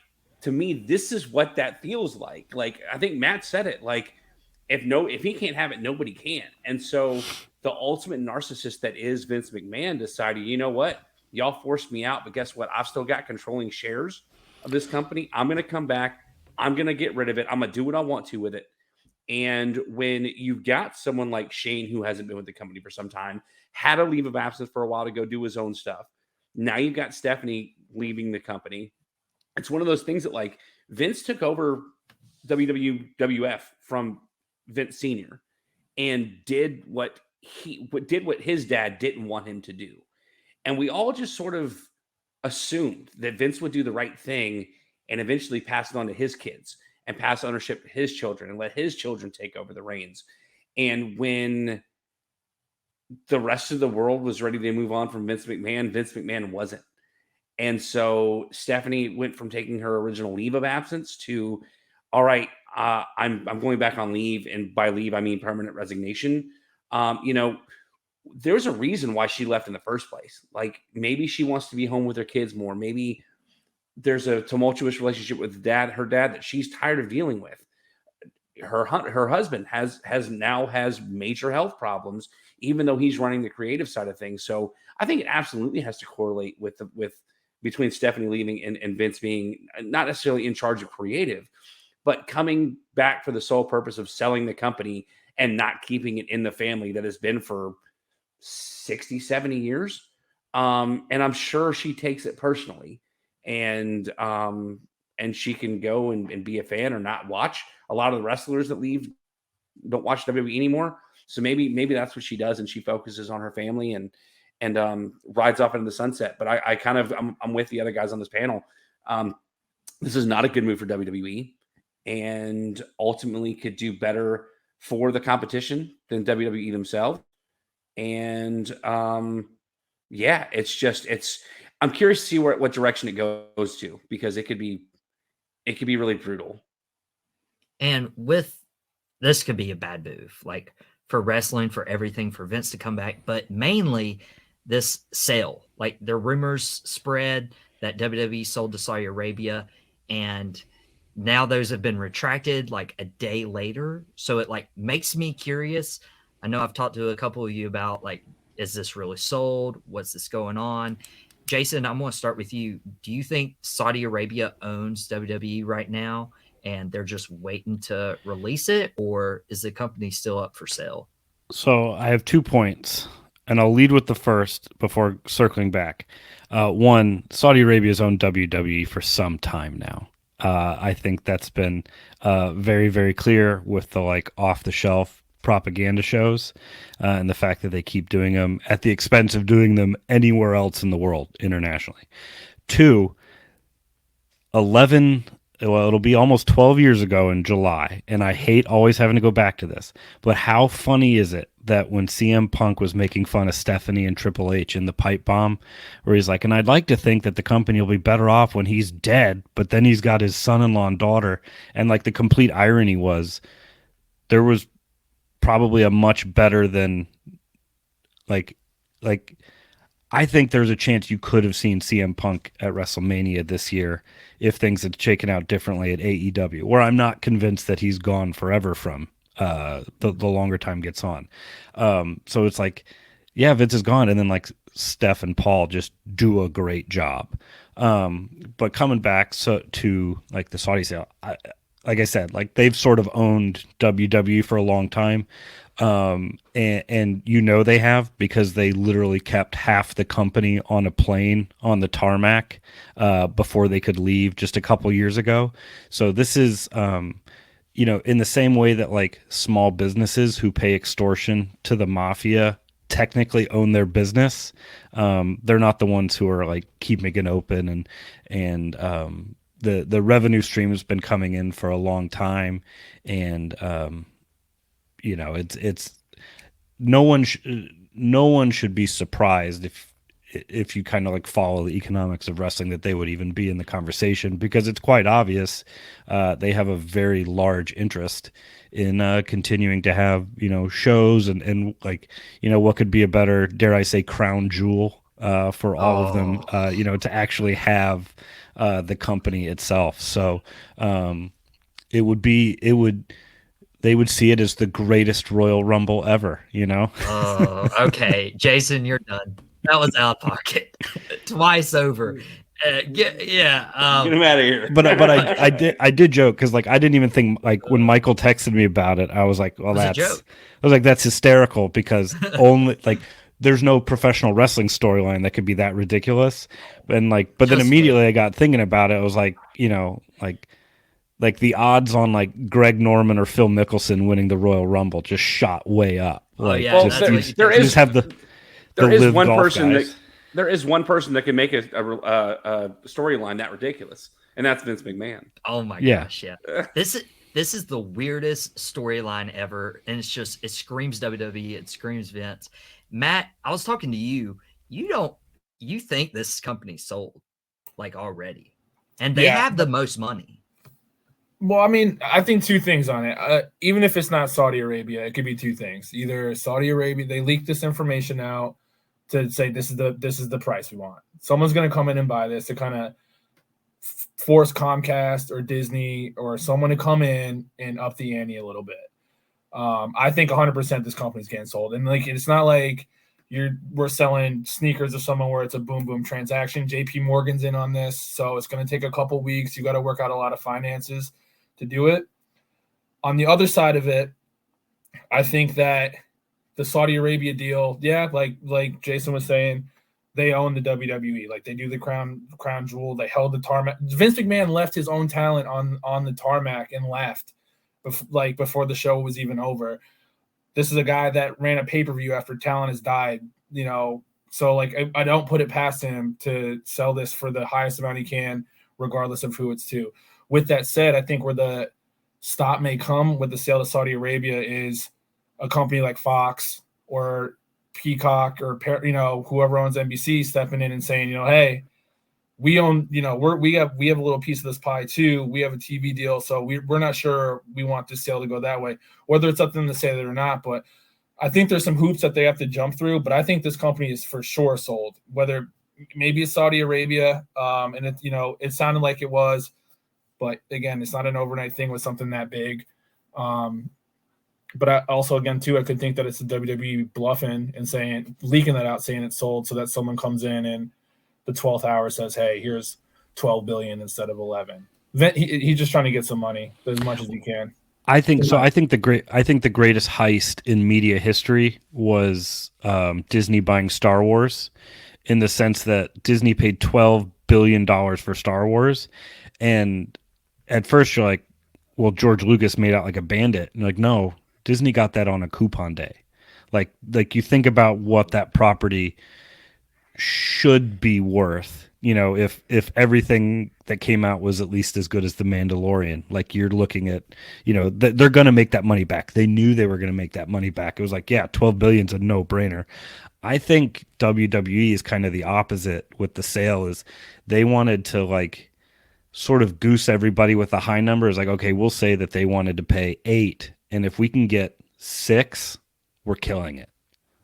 to me, this is what that feels like. Like, I think Matt said it, like, if he can't have it, nobody can. And so the ultimate narcissist that is Vince McMahon decided, you know what? Y'all forced me out, but guess what? I've still got controlling shares of this company. I'm going to come back. I'm going to get rid of it. I'm going to do what I want to with it. And when you've got someone like Shane, who hasn't been with the company for some time, had a leave of absence for a while to go do his own stuff. Now you've got Stephanie leaving the company. It's one of those things that, like, Vince took over WWF from Vince Sr. and did what his dad didn't want him to do. And we all just sort of assumed that Vince would do the right thing and eventually pass it on to his kids and pass ownership to his children and let his children take over the reins. And when the rest of the world was ready to move on from Vince McMahon wasn't. And so Stephanie went from taking her original leave of absence to, all right, I'm going back on leave. And by leave, I mean permanent resignation. There's a reason why she left in the first place. Like, maybe she wants to be home with her kids more. Maybe there's a tumultuous relationship with her dad that she's tired of dealing with. Her husband has major health problems, even though he's running the creative side of things. So I think it absolutely has to correlate with between Stephanie leaving and Vince being not necessarily in charge of creative, but coming back for the sole purpose of selling the company and not keeping it in the family that has been for 60, 70 years. And I'm sure she takes it personally, and she can go and be a fan or not watch. A lot of the wrestlers that leave don't watch WWE anymore. So maybe that's what she does, and she focuses on her family and rides off into the sunset. But I'm with the other guys on this panel. This is not a good move for WWE, and ultimately could do better for the competition than WWE themselves. And I'm curious to see what direction it goes to, because it could be really brutal. And with this could be a bad move, like for wrestling, for everything, for Vince to come back, but mainly this sale. Like, the rumors spread that WWE sold to Saudi Arabia, and now those have been retracted like a day later. So it like makes me curious. I know I've talked to a couple of you about, like, is this really sold? What's this going on? Jason, I'm going to start with you. Do you think Saudi Arabia owns WWE right now and they're just waiting to release it, or is the company still up for sale? So I have 2 points, and I'll lead with the first before circling back. One, Saudi Arabia's owned WWE for some time now. I think that's been very, very clear with the off-the-shelf propaganda shows and the fact that they keep doing them at the expense of doing them anywhere else in the world internationally. Two, 11, well, it'll be almost 12 years ago in July, and I hate always having to go back to this, but how funny is it that when CM Punk was making fun of Stephanie and Triple H in the pipe bomb, where he's like, and I'd like to think that the company will be better off when he's dead, but then he's got his son-in-law and daughter, and like the complete irony was there was probably a much better than like I think there's a chance you could have seen CM Punk at WrestleMania this year if things had shaken out differently at AEW, where I'm not convinced that he's gone forever from the longer time gets on. So it's like, yeah, Vince is gone, and then like Steph and Paul just do a great job. But coming back to like the Saudi sale, like I said, like they've sort of owned WWE for a long time. And you know they have, because they literally kept half the company on a plane on the tarmac before they could leave just a couple years ago. So this is in the same way that like small businesses who pay extortion to the mafia technically own their business. They're not the ones who are like keeping it open, and the revenue stream has been coming in for a long time, and it's no one should be surprised if you kind of like follow the economics of wrestling that they would even be in the conversation, because it's quite obvious they have a very large interest in continuing to have shows and like what could be a better, dare I say, crown jewel for all of them to actually have the company itself. So they would see it as the greatest Royal Rumble ever, Oh, okay. Jason, you're done. That was out of pocket. Twice over. Get Get him out of here. But I did joke, because like I didn't even think, like when Michael texted me about it, I was like, well, that's hysterical, because only like there's no professional wrestling storyline that could be that ridiculous. And like, but then immediately I got thinking about it. I was like, like the odds on like Greg Norman or Phil Mickelson winning the Royal Rumble just shot way up. Like, there is one person guys. There is one person that can make a storyline that ridiculous, and that's Vince McMahon. Oh my gosh, yeah. This is the weirdest storyline ever, and it screams WWE, it screams Vince. Matt, I was talking to you. You think this company's sold like already, and they have the most money. Well, I mean, I think two things on it. Even if it's not Saudi Arabia, it could be two things. Either Saudi Arabia, they leaked this information out to say this is the price we want. Someone's going to come in and buy this to kind of force Comcast or Disney or someone to come in and up the ante a little bit. I think 100% this company's getting sold, and like it's not like we're selling sneakers or someone where it's a boom boom transaction. JP Morgan's in on this, so it's going to take a couple weeks. You got to work out a lot of finances to do it. On the other side of it, I think that the Saudi Arabia deal, like Jason was saying, they own the WWE. Like they do the crown jewel. They held the tarmac. Vince McMahon left his own talent on the tarmac and left before the show was even over. This is a guy that ran a pay-per-view after talent has died, so like I don't put it past him to sell this for the highest amount he can, regardless of who it's to. With that said, I think where the stop may come with the sale to Saudi Arabia is a company like Fox or Peacock or whoever owns NBC stepping in and saying, hey, we own, we have a little piece of this pie too. We have a TV deal, so we're not sure we want this sale to go that way. Whether it's up to them to say that or not, but I think there's some hoops that they have to jump through. But I think this company is for sure sold. Whether maybe it's Saudi Arabia, and it sounded like it was. But again, it's not an overnight thing with something that big. But I also, again, too, I could think that it's the WWE bluffing and leaking that out, saying it's sold, so that someone comes in and the 12th hour says, "Hey, here's 12 billion instead of 11." He's just trying to get some money as much as he can. I think so. I think the greatest heist in media history was Disney buying Star Wars, in the sense that Disney paid $12 billion for Star Wars, and at first you're like, well, George Lucas made out like a bandit. And like, no, Disney got that on a coupon day. Like you think about what that property should be worth if everything that came out was at least as good as The Mandalorian, like you're looking at, they're going to make that money back. They knew they were going to make that money back. It was like, yeah, 12 billion's a no brainer. I think WWE is kind of the opposite with the sale. Is they wanted to like sort of goose everybody with a high number. Is like, okay, we'll say that they wanted to pay 8, and if we can get 6, we're killing it.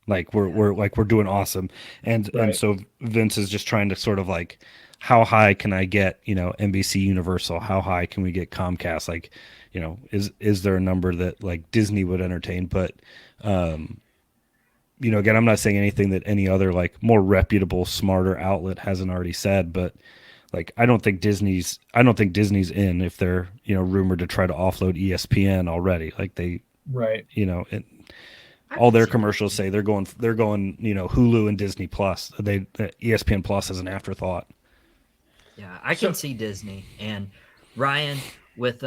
Like we're doing awesome. And so Vince is just trying to sort of like, how high can I get, NBC Universal? How high can we get Comcast? Like, is there a number that like Disney would entertain? But again, I'm not saying anything that any other like more reputable, smarter outlet hasn't already said, but like I don't think Disney's in if they're, rumored to try to offload ESPN already. Like they all their commercials say they're going, Hulu and Disney Plus. ESPN Plus as an afterthought. Yeah, I can see Disney. And Ryan, with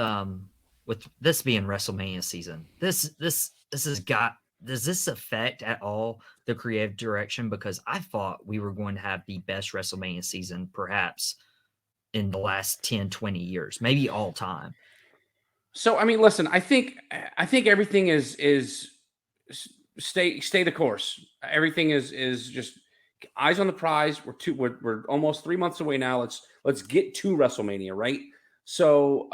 this being WrestleMania season, does this affect at all the creative direction? Because I thought we were going to have the best WrestleMania season perhaps in the last 10, 20 years, maybe all time. So I mean, listen, I think everything is stay the course. Everything is just eyes on the prize. We're almost 3 months away now. Let's get to WrestleMania, right? So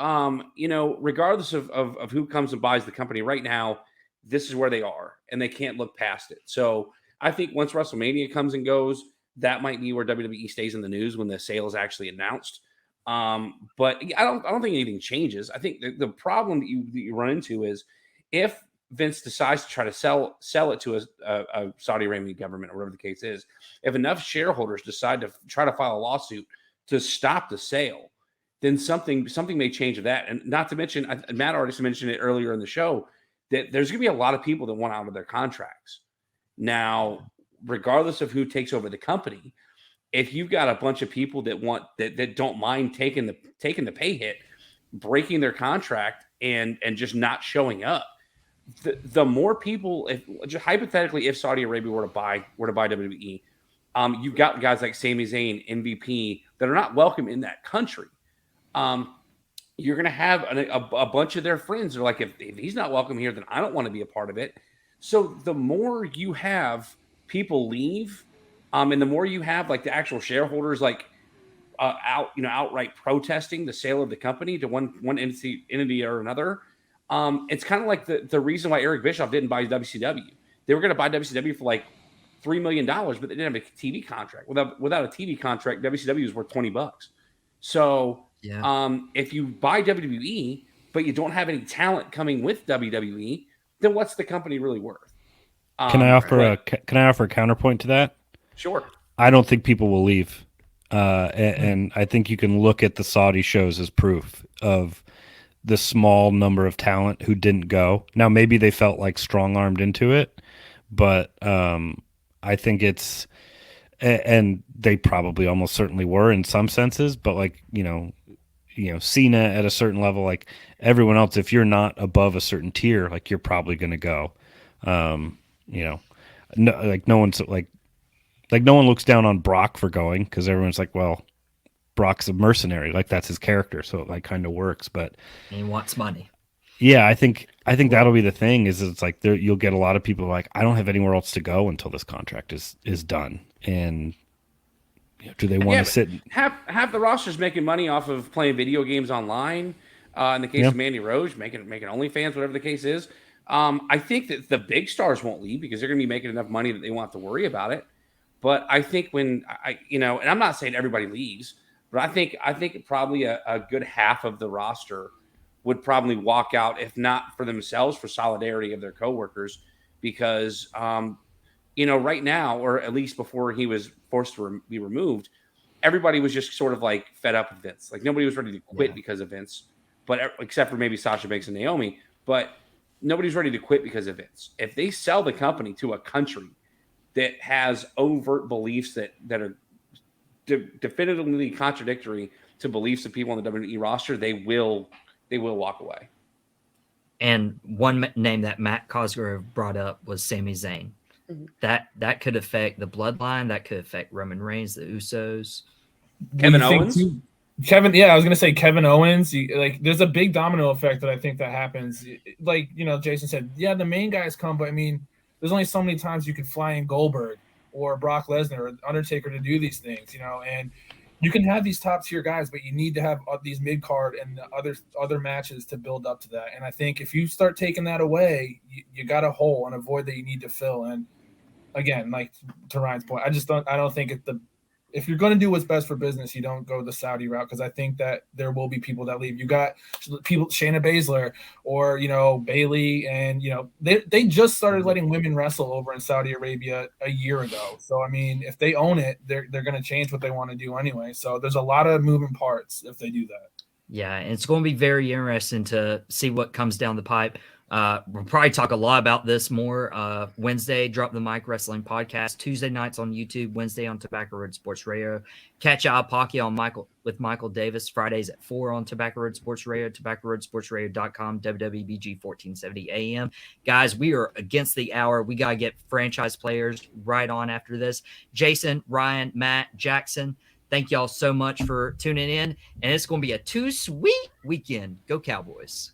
regardless of who comes and buys the company right now, this is where they are, and they can't look past it. So I think once WrestleMania comes and goes, that might be where WWE stays in the news when the sale is actually announced. But I don't think anything changes. I think the problem that you run into is if Vince decides to try to sell it to a Saudi Arabian government or whatever the case is, if enough shareholders decide to try to file a lawsuit to stop the sale, then something may change of that. And not to mention, Matt already mentioned it earlier in the show, that there's going to be a lot of people that want out of their contracts. Now, regardless of who takes over the company, if you've got a bunch of people that don't mind taking the pay hit, breaking their contract and just not showing up, the more people, hypothetically, if Saudi Arabia were to buy WWE, you've got guys like Sami Zayn, MVP that are not welcome in that country. You're going to have a bunch of their friends that are like, if he's not welcome here, then I don't want to be a part of it. So the more you have people leave, and the more you have like the actual shareholders like outright protesting the sale of the company to one entity or another, it's kind of like the reason why Eric Bischoff didn't buy WCW. They were going to buy WCW for like $3 million, but they didn't have a TV contract. Without a TV contract, WCW is worth $20. So if you buy WWE, but you don't have any talent coming with WWE, then what's the company really worth? Can I offer a counterpoint to that? Sure. I don't think people will leave. And I think you can look at the Saudi shows as proof of the small number of talent who didn't go. Now, maybe they felt like strong-armed into it, but I think it's – and they probably almost certainly were in some senses, but like, Cena at a certain level, like everyone else, if you're not above a certain tier, like you're probably going to go. No one's like no one looks down on Brock for going because everyone's like, well, Brock's a mercenary, like that's his character, so it like kind of works. But and he wants money. Yeah, I think that'll be the thing. Is it's like you'll get a lot of people like, I don't have anywhere else to go until this contract is done, and do they want to sit? Half the roster's making money off of playing video games online. In the case of Mandy Rose, making OnlyFans, whatever the case is. I think that the big stars won't leave because they're going to be making enough money that they won't have to worry about it. But I think when and I'm not saying everybody leaves, but I think probably a good half of the roster would probably walk out, if not for themselves, for solidarity of their coworkers, because right now, or at least before he was forced to be removed, everybody was just sort of like fed up with Vince. Like nobody was ready to quit because of Vince, but except for maybe Sasha Banks and Naomi, but nobody's ready to quit because of Vince. If they sell the company to a country that has overt beliefs that are definitively contradictory to beliefs of people on the WWE roster, they will walk away. And one name that Matt Cosgrove brought up was Sami Zayn. Mm-hmm. That could affect the bloodline. That could affect Roman Reigns, the Usos. Kevin Owens? Yeah, I was gonna say Kevin Owens. There's a big domino effect that I think that happens. Like, Jason said, yeah, the main guys come, but I mean, there's only so many times you could fly in Goldberg or Brock Lesnar or Undertaker to do these things, and you can have these top tier guys, but you need to have these mid card and other matches to build up to that. And I think if you start taking that away, you got a hole and a void that you need to fill. And again, like to Ryan's point, I don't think if you're going to do what's best for business, you don't go the Saudi route, because I think that there will be people that leave. You got people, Shayna Baszler or, Bailey, and, they just started letting women wrestle over in Saudi Arabia a year ago. So, I mean, if they own it, they're going to change what they want to do anyway. So there's a lot of moving parts if they do that. Yeah, and it's going to be very interesting to see what comes down the pipe. We'll probably talk a lot about this more. Wednesday, Drop the Mic Wrestling Podcast. Tuesday nights on YouTube. Wednesday on Tobacco Road Sports Radio. Catch Al Pocky with Michael Davis. Fridays at 4 on Tobacco Road Sports Radio. TobaccoRoadSportsRadio.com. WWBG 1470 AM. Guys, we are against the hour. We got to get franchise players right on after this. Jason, Ryan, Matt, Jackson, thank y'all so much for tuning in. And it's going to be a 2 sweet weekend. Go Cowboys.